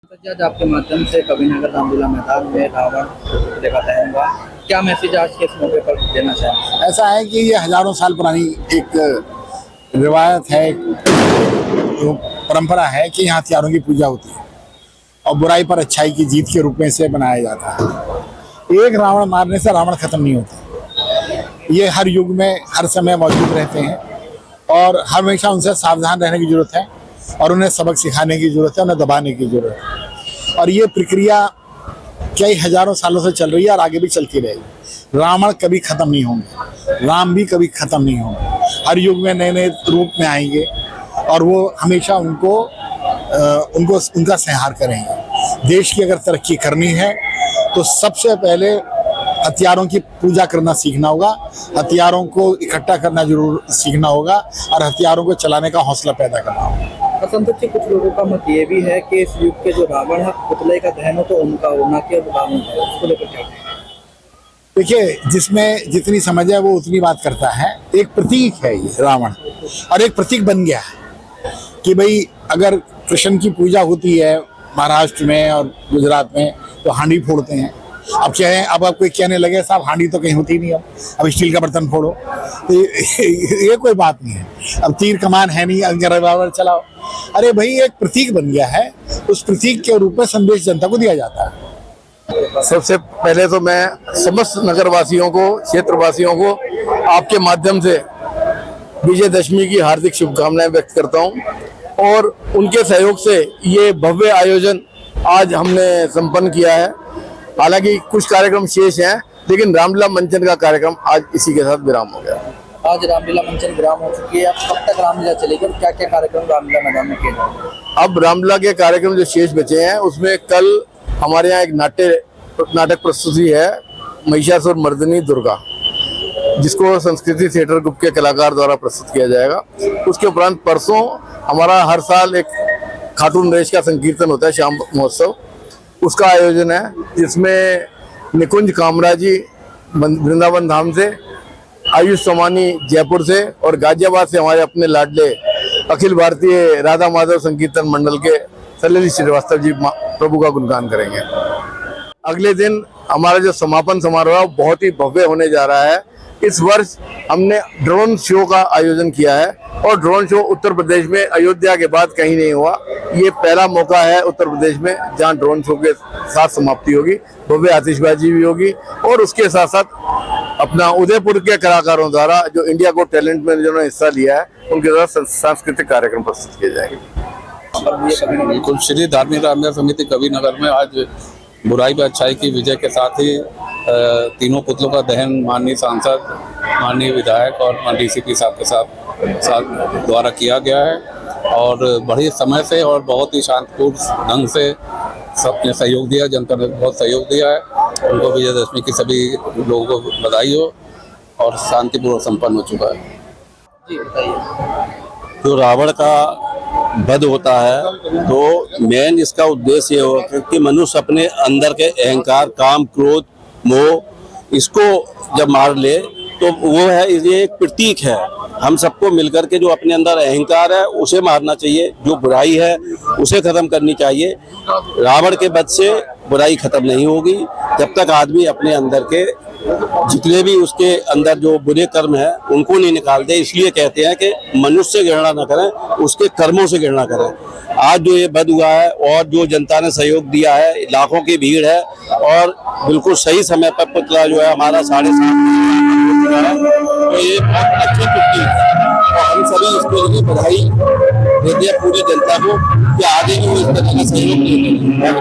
आज आपके माध्यम से कबीरनगर रामलीला मैदान में रावण पुतले का दहन हुआ। क्या मैसेज आज के इस मौके पर देना चाहेंगे? ऐसा है कि ये हजारों साल पुरानी एक रिवायत है, एक परंपरा है कि यहाँ हथियारों की पूजा होती है और बुराई पर अच्छाई की जीत के रूप में इसे बनाया जाता है। एक रावण मारने से रावण खत्म नहीं होता। ये हर युग में हर समय मौजूद रहते हैं और हमेशा उनसे सावधान रहने की जरूरत है और उन्हें सबक सिखाने की जरूरत है, उन्हें दबाने की जरूरत है। और ये प्रक्रिया कई हजारों सालों से चल रही है और आगे भी चलती रहेगी। रावण कभी खत्म नहीं होंगे, राम भी कभी खत्म नहीं होंगे। हर युग में नए नए रूप में आएंगे और वो हमेशा उनका संहार करेंगे। देश की अगर तरक्की करनी है तो सबसे पहले हथियारों की पूजा करना सीखना होगा, हथियारों को इकट्ठा करना जरूर सीखना होगा और हथियारों को चलाने का हौसला पैदा करना होगा। संतोष जी, कुछ लोगों का मत ये भी है कि इस युग के जो रावण है पुतले का दहन हो तो उनका हो, ना कि रावण का, उसको लेकर क्या? देखिए, जिसमें जितनी समझ है वो उतनी बात करता है। एक प्रतीक है ये रावण और एक प्रतीक बन गया है कि भाई अगर कृष्ण की पूजा होती है महाराष्ट्र में और गुजरात में तो हांडी फोड़ते हैं। अब क्या है, अब कोई कहने लगे साहब हांडी तो कहीं होती ही नहीं, अब स्टील का बर्तन फोड़ो, तो ये कोई बात नहीं है। अब तीर कमान है नहीं, अगर रिवॉल्वर चलाओ। अरे भाई, एक प्रतीक बन गया है, उस प्रतीक के रूप में संदेश जनता को दिया जाता है। सबसे पहले तो मैं समस्त नगरवासियों को, क्षेत्रवासियों को आपके माध्यम से विजयदशमी की हार्दिक शुभकामनाएं व्यक्त करता हूं और उनके सहयोग से ये भव्य आयोजन आज हमने संपन्न किया है। हालांकि कुछ कार्यक्रम शेष हैं, लेकिन रामलीला मंचन का कार्यक्रम आज इसी के साथ विराम हो गया। आज रामलीला मंचन विराम हो चुकी है, अब कब तक रामलीला चलेगी और क्या क्या कार्यक्रम रामलीला मैदान में किए जाएंगे? अब रामलीला के कार्यक्रम जो शेष बचे हैं उसमें कल हमारे यहाँ एक नाटक प्रस्तुति है, महिषासुर मर्दिनी दुर्गा, जिसको संस्कृति थिएटर ग्रुप के कलाकार द्वारा प्रस्तुत किया जाएगा। उसके उपरांत परसों हमारा हर साल एक खाटू नरेश का संकीर्तन होता है, शाम महोत्सव, उसका आयोजन है, जिसमें निकुंज कामराजी वृंदावन धाम से, आयुष सोमानी जयपुर से और गाजियाबाद से हमारे अपने लाडले अखिल भारतीय राधा माधव संकीर्तन मंडल के सलिल श्रीवास्तव जी प्रभु का गुणगान करेंगे। अगले दिन हमारा जो समापन समारोह है वो बहुत ही भव्य होने जा रहा है। इस वर्ष हमने ड्रोन शो का आयोजन किया है और ड्रोन शो उत्तर प्रदेश में अयोध्या के बाद कहीं नहीं हुआ। ये पहला मौका है उत्तर प्रदेश में जहां ड्रोन शो के साथ समाप्ति होगी, भव्य आतिशबाजी भी होगी और उसके साथ साथ अपना उदयपुर के कलाकारों द्वारा जो इंडिया को टैलेंट में जिन्होंने हिस्सा लिया है उनके द्वारा सांस्कृतिक कार्यक्रम प्रस्तुत किए जाएंगे। बिल्कुल, श्री धार्मिक रामलीला समिति कबीरनगर में आज बुराई पर अच्छाई की विजय के साथ ही तीनों पुतलों का दहन माननीय सांसद, माननीय विधायक और डीसीपी साहब के साथ द्वारा किया गया है और बड़े समय से और बहुत ही शांतिपूर्ण ढंग से सबने सहयोग दिया, जनता ने बहुत सहयोग दिया है। उनको विजयदशमी की सभी लोगों को बधाई हो और शांतिपूर्वक संपन्न हो चुका है। जी बताइए। जो रावण का वध होता है तो मेन इसका उद्देश्य ये होता है कि मनुष्य अपने अंदर के अहंकार, काम, क्रोध, मोह, इसको जब मार ले तो वो है, ये एक प्रतीक है। हम सबको मिलकर के जो अपने अंदर अहंकार है उसे मारना चाहिए, जो बुराई है उसे खत्म करनी चाहिए। रावण के वध से बुराई खत्म नहीं होगी जब तक आदमी अपने अंदर के जितने भी उसके अंदर जो बुरे कर्म है उनको नहीं निकाल दे। इसलिए कहते हैं कि मनुष्य से घृणा न करें, उसके कर्मों से घृणा करें। आज जो ये वध हुआ है और जो जनता ने सहयोग दिया है, लाखों की भीड़ है और बिल्कुल सही समय पर पुतला जो है हमारा 7:30 है, तो ये बहुत अच्छी छुट्टी है और हम सभी इसके लिए बधाई देते हैं पूरी जनता को कि आगे भी इस तरह का सहयोग देते हैं।